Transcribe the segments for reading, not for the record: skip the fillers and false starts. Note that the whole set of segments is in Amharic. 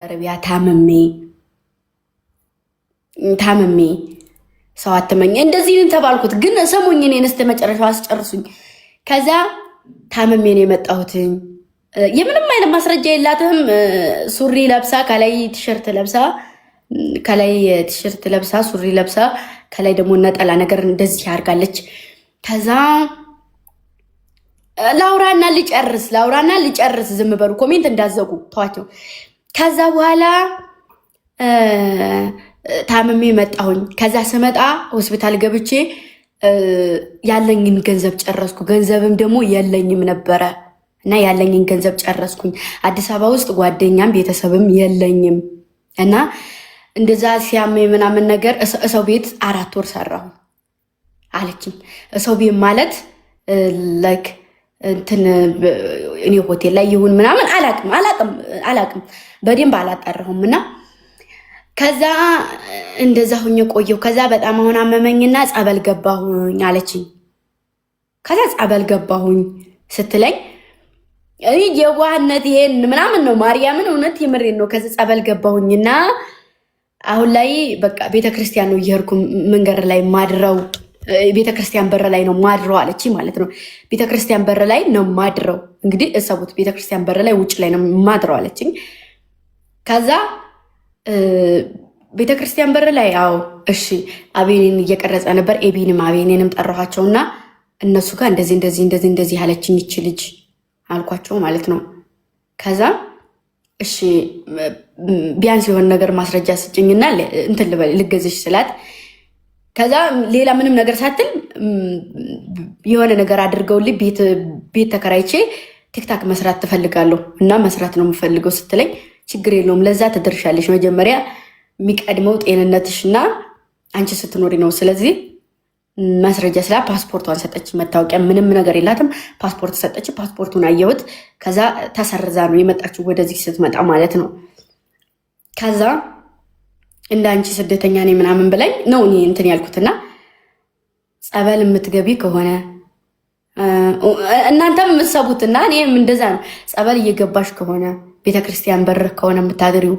ረቢያ ታመሜ ሰው አትመኝ እንደዚህ ተባልኩት። ግን ሰሞኝ እኔን እስከ መጨረሻው አስጨርሱኝ። ከዛ ታመሜ ነው የመጣሁት። የምንም አይነት ማስረጃ የላትም። ሱሪ ለብሳ ከላይ ቲሸርት ለብሳ ከላይ ቲሸርት ለብሳ ሱሪ ለብሳ ከላይ ደግሞ ነጠላ ነገር እንደዚህ አድርጋለች። ከዛ ላውራና ልጨርስ ዝም በሉ፣ ኮሜንት እንዳዘጉ ተዋቸው። ከዛ በኋላ ታምሜ መጣሁኝ። ከዛ ስመጣ ሆስፒታል ገብቼ ያለኝን ገንዘብ ጨረስኩ። ገንዘብም ደግሞ የለኝም ነበረ እና ያለኝን ገንዘብ ጨረስኩኝ። አዲስ አበባ ውስጥ ጓደኛም ቤተሰብም የለኝም እና እንደዛ ሲያመኝ ምናምን ነገር እሰው ቤት 4 ወር ሰራሁ አለችኝ። እሰው ቤት ማለት ላይክ እንትን እኔ ሆቴል ላይ ይሁን ምናምን አላቅም በደንብ አላጣራሁም። እና ከዛ እንደዛ ሁኜ ቆየሁ። ከዛ በጣም አሁን አመመኝና ጸበል ገባሁኝ አለችኝ። ከዛ ጸበል ገባሁኝ ስትለኝ እኔ የዋህነት ይሄን ምናምን ነው ማርያምን፣ እውነት የምሬን ነው። ከዛ ጸበል ገባሁኝና አሁን ላይ በቃ ቤተክርስቲያን ነው እየሄድኩ መንገድ ላይ ማድረው፣ ቤተክርስቲያን በር ላይ ነው ማድረው አለች ማለት ነው። ቤተክርስቲያን በር ላይ ነው ማድረው። እንግዲህ እሰቡት፣ ቤተክርስቲያን በር ላይ ውጭ ላይ ነው ማድረው አለችኝ። ከዛ ቤተክርስቲያን በር ላይ አዎ እሺ፣ አቤኔን እየቀረጸ ነበር። ኤቢንም አቤኔንም ጠራኋቸውና እነሱ ጋር እንደዚህ አለችኝ ይች ልጅ አልኳቸው ማለት ነው። ከዛ እሺ ቢያንስ የሆነ ነገር ማስረጃ ስጭኝና እንትን ልገዝሽ ስላት፣ ከዛ ሌላ ምንም ነገር ሳትል የሆነ ነገር አድርገውልኝ ቤት ተከራይቼ ቲክታክ መስራት ትፈልጋለሁ እና መስራት ነው የምፈልገው ስትለኝ፣ ችግር የለውም ለዛ ትደርሻለሽ፣ መጀመሪያ የሚቀድመው ጤንነትሽና አንቺ ስትኖሪ ነው። ስለዚህ ማስረጃ ስላ ፓስፖርቷን ሰጠች። መታወቂያ ምንም ነገር የላትም። ፓስፖርት ሰጠች። ፓስፖርቱን አየሁት። ከዛ ተሰርዛ ነው የመጣችው ወደዚህ ስትመጣ ማለት ነው። ከዛ እንደ አንቺ ስደተኛ ነኝ ምናምን ብላኝ ነው እኔ እንትን ያልኩትና ጸበል የምትገቢ ከሆነ እናንተም የምትሰቡትና እኔም እንደዛ ነው። ጸበል እየገባሽ ከሆነ ቤተክርስቲያን በር ከሆነ የምታድሪው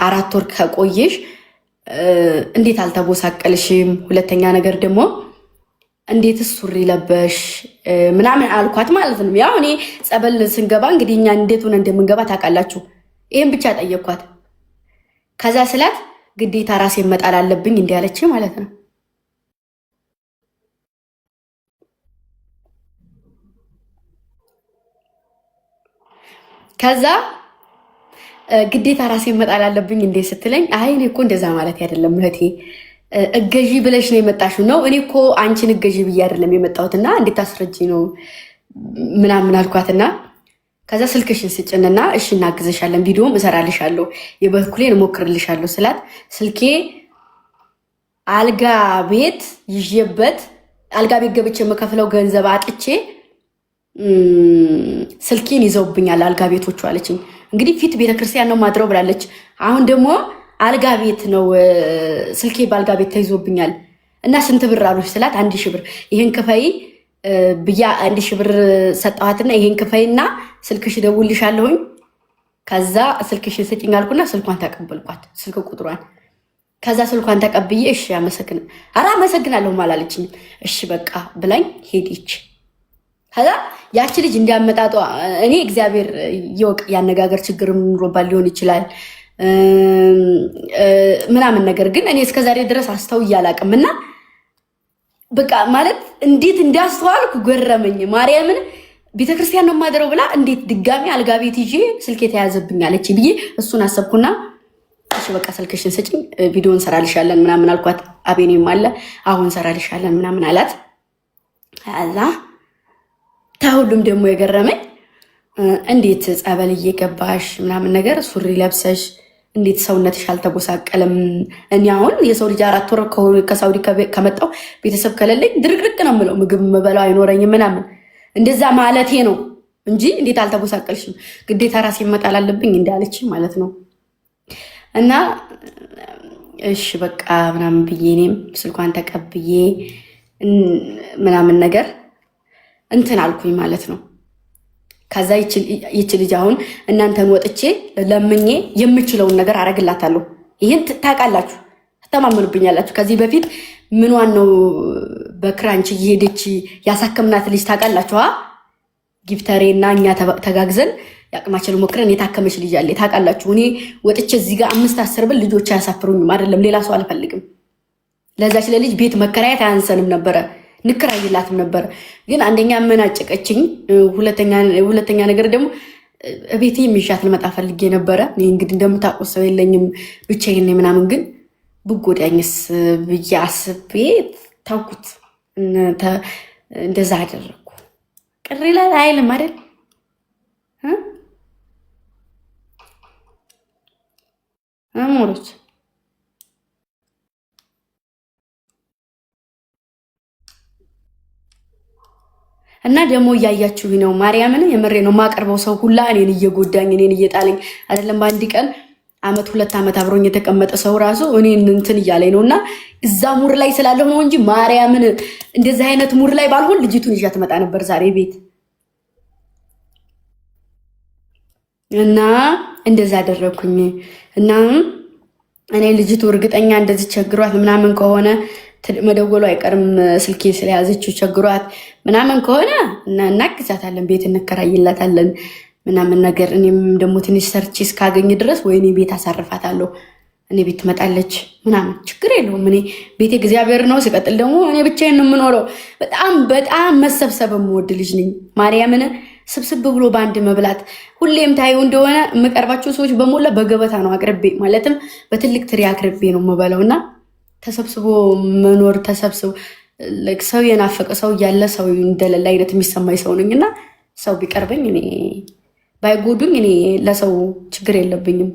4 ወር ከቆየሽ እንዴት አልተቦሳቀልሽም? ሁለተኛ ነገር ደግሞ እንዴትስ ሱሪ ለበሽ ምናምን አልኳት ማለት ነው። ያው እኔ ጸበል ስንገባ እንግዲህ እኛ እንዴት ሆነ እንደምንገባ ታውቃላችሁ። ይሄን ብቻ ጠየኳት። ከዛ ስላት ግዴታ ራሴን መጣል አለብኝ እንዲህ አለች ማለት ነው። ከዛ ግዴታ ራሴን መጣል አለብኝ እንዴ ስትለኝ፣ አይ እኔ እኮ እንደዛ ማለት አይደለም እህቴ፣ እገዢ ብለሽ ነው የመጣሽው ነው። እኔ እኮ አንቺን እገዢ ብዬ አይደለም የመጣሁትና እንዴት አስረጂ ነው ምናምን አልኳትና፣ ከዛ ስልክሽን ስጭንና እሺ እናግዝሻለን፣ ቪዲዮም እሰራልሻለሁ፣ የበኩሌን እሞክርልሻለሁ ስላት፣ ስልኬ አልጋ ቤት ይዤበት አልጋ ቤት ገብቼ የምከፍለው ገንዘብ አጥቼ ስልኬን ይዘውብኛል አልጋ ቤቶቹ አለችኝ። እንግዲህ ፊት ቤተክርስቲያን ነው ማድረው ብላለች። አሁን ደግሞ አልጋ ቤት ነው ስልኬ በአልጋ ቤት ተይዞብኛል እና ስንት ብር አሉሽ ስላት፣ 1000 ብር ይሄን ክፈይ ብያ 1000 ብር ሰጠኋትና ይሄን ክፈይና ስልክሽ ደውልልሻለሁኝ፣ ከዛ ስልክሽን ስጭኝ አልኩና ስልኳን ተቀበልኳት፣ ስልክ ቁጥሯን። ከዛ ስልኳን ተቀብዬ እሺ አመሰግናለሁ አላለችኝ። እሺ በቃ ብላኝ ሄደች። ከዛ ያቺ ልጅ እንዲያመጣጧ እኔ እግዚአብሔር ይወቅ፣ ያነጋገር ችግር ኑሮባት ሊሆን ይችላል ምናምን ነገር ግን እኔ እስከዛሬ ድረስ አስተውዬ አላውቅም። እና በቃ ማለት እንዴት እንዳስተዋልኩ ገረመኝ። ማርያምን ቤተክርስቲያን ነው የማድረው ብላ እንዴት ድጋሚ አልጋ ቤት ይዤ ስልክ የተያዘብኝ አለች ብዬ እሱን አሰብኩና እሺ በቃ ስልክሽን ስጭኝ ቪዲዮ እንሰራልሻለን ምናምን አልኳት። አቤኔም አለ አሁን እንሰራልሻለን ምናምን አላት። አላ ታሁሉም ደግሞ የገረመኝ እንዴት ጸበል እየገባሽ ምናምን ነገር ሱሪ ለብሰሽ እንዴት ሰውነትሽ አልተቦሳቀለም? እኔ አሁን የሰው ልጅ 4 ወር ከሳውዲ ከመጣው ቤተሰብ ከሌለኝ ድርቅርቅ ነው የምለው፣ ምግብ የምበላው አይኖረኝም ምናምን እንደዛ ማለቴ ነው እንጂ እንዴት አልተቦሳቀልሽም? ግዴታ ራሴ መጣል አለብኝ እንዳለች ማለት ነው። እና እሺ በቃ ምናምን ብዬ እኔም ስልኳን ተቀብዬ ምናምን ነገር እንትን አልኩኝ ማለት ነው። ከዛ ይች ልጅ አሁን እናንተን ወጥቼ ለምኜ የምችለውን ነገር አረግላታለሁ። ይህን ታውቃላችሁ፣ ተማመኑብኛላችሁ። ከዚህ በፊት ምኗን ነው በክራንች እየሄደች ያሳከምናት ልጅ ታውቃላችሁ። ጊፍተሬ እና እኛ ተጋግዘን ያቅማችን ሞክረን የታከመች ልጅ አለ ታውቃላችሁ። እኔ ወጥቼ እዚህ ጋር 5-10 ብር ልጆች አያሳፍሩኝም። አይደለም ሌላ ሰው አልፈልግም። ለዛች ለልጅ ቤት መከራየት አያንሰንም ነበረ፣ ንከራይላትም ነበር። ግን አንደኛ አመናጨቀችኝ፣ ሁለተኛ ነገር ደግሞ ቤቴ የሚሻት ልመጣ ፈልጌ ነበረ። እኔ እንግዲህ እንደምታውቁት ሰው የለኝም ብቻዬን ምናምን፣ ግን ብጎዳኝስ ብዬ አስቤ ታውኩት። እንደዛ አደረግኩ። ቅር ይላል አይልም አይደል? አሞሮች እና ደግሞ እያያችሁ ነው። ማርያምን የምሬ ነው የማቀርበው ሰው ሁላ እኔን እየጎዳኝ እኔን እየጣለኝ አይደለም። በአንድ ቀን 1-2 ዓመት አብሮኝ የተቀመጠ ሰው ራሱ እኔን እንትን እያለኝ ነው። እና እዛ ሙር ላይ ስላለሁ ነው እንጂ ማርያምን እንደዚህ አይነት ሙር ላይ ባልሆን ልጅቱን ይዣ ትመጣ ነበር ዛሬ ቤት። እና እንደዛ አደረኩኝ። እና እኔ ልጅቱ እርግጠኛ እንደዚህ ቸግሯት ምናምን ከሆነ መደወሉ አይቀርም፣ ስልኬ ስለያዘችው ቸግሯት ምናምን ከሆነ እናግዛታለን፣ ቤት እንከራይላታለን ምናምን ነገር። እኔም ደግሞ ትንሽ ሰርቼ እስካገኝ ድረስ ወይ እኔ ቤት አሳርፋታለሁ፣ እኔ ቤት ትመጣለች ምናምን፣ ችግር የለውም። እኔ ቤቴ እግዚአብሔር ነው። ሲቀጥል ደግሞ እኔ ብቻዬን ነው የምኖረው። በጣም መሰብሰብ የምወድ ልጅ ነኝ። ማርያምን ስብስብ ብሎ በአንድ መብላት። ሁሌም ታዩ እንደሆነ የምቀርባቸው ሰዎች በሞላ በገበታ ነው አቅርቤ፣ ማለትም በትልቅ ትሪ አቅርቤ ነው የምበላው። እና ተሰብስቦ መኖር ተሰብስቦ ሰው የናፈቀ ሰው እያለ ሰው እንደሌለ አይነት የሚሰማኝ ሰው ነኝ። እና ሰው ቢቀርበኝ እኔ ባይጎዱኝ እኔ ለሰው ችግር የለብኝም።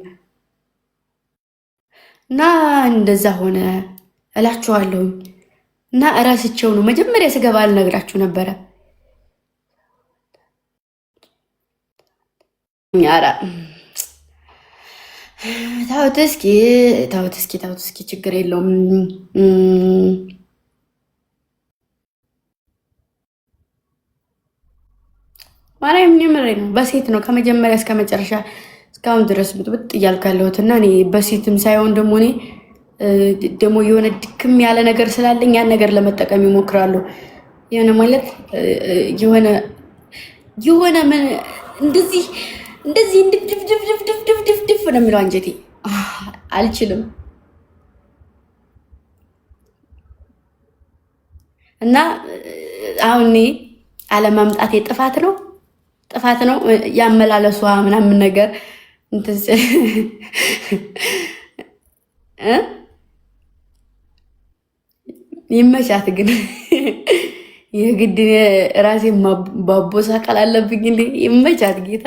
እና እንደዛ ሆነ እላችኋለሁኝ። እና እራስቸው ነው መጀመሪያ ስገባ አልነግራችሁ ነበረ። ኧረ ታውት እስኪ ችግር የለውም። ማርያም የምሬ ነው። በሴት ነው ከመጀመሪያ እስከ መጨረሻ እስካሁን ድረስ ብጥብጥ እያልኩ ያለሁት። እና እኔ በሴትም ሳይሆን ደግሞ እኔ ደግሞ የሆነ ድክም ያለ ነገር ስላለኝ ያን ነገር ለመጠቀም ይሞክራሉ። የሆነ ማለት የሆነ እንደዚህ ድፍድፍ ነው የሚለው አንጀቴ። አልችልም። እና አሁን እኔ አለማምጣቴ ጥፋት ነው ያመላለሷ ምናምን ነገር ይመቻት። ግን የግድ ራሴ ባቦሳ ቃል አለብኝ እንዴ? ይመቻት ጌታ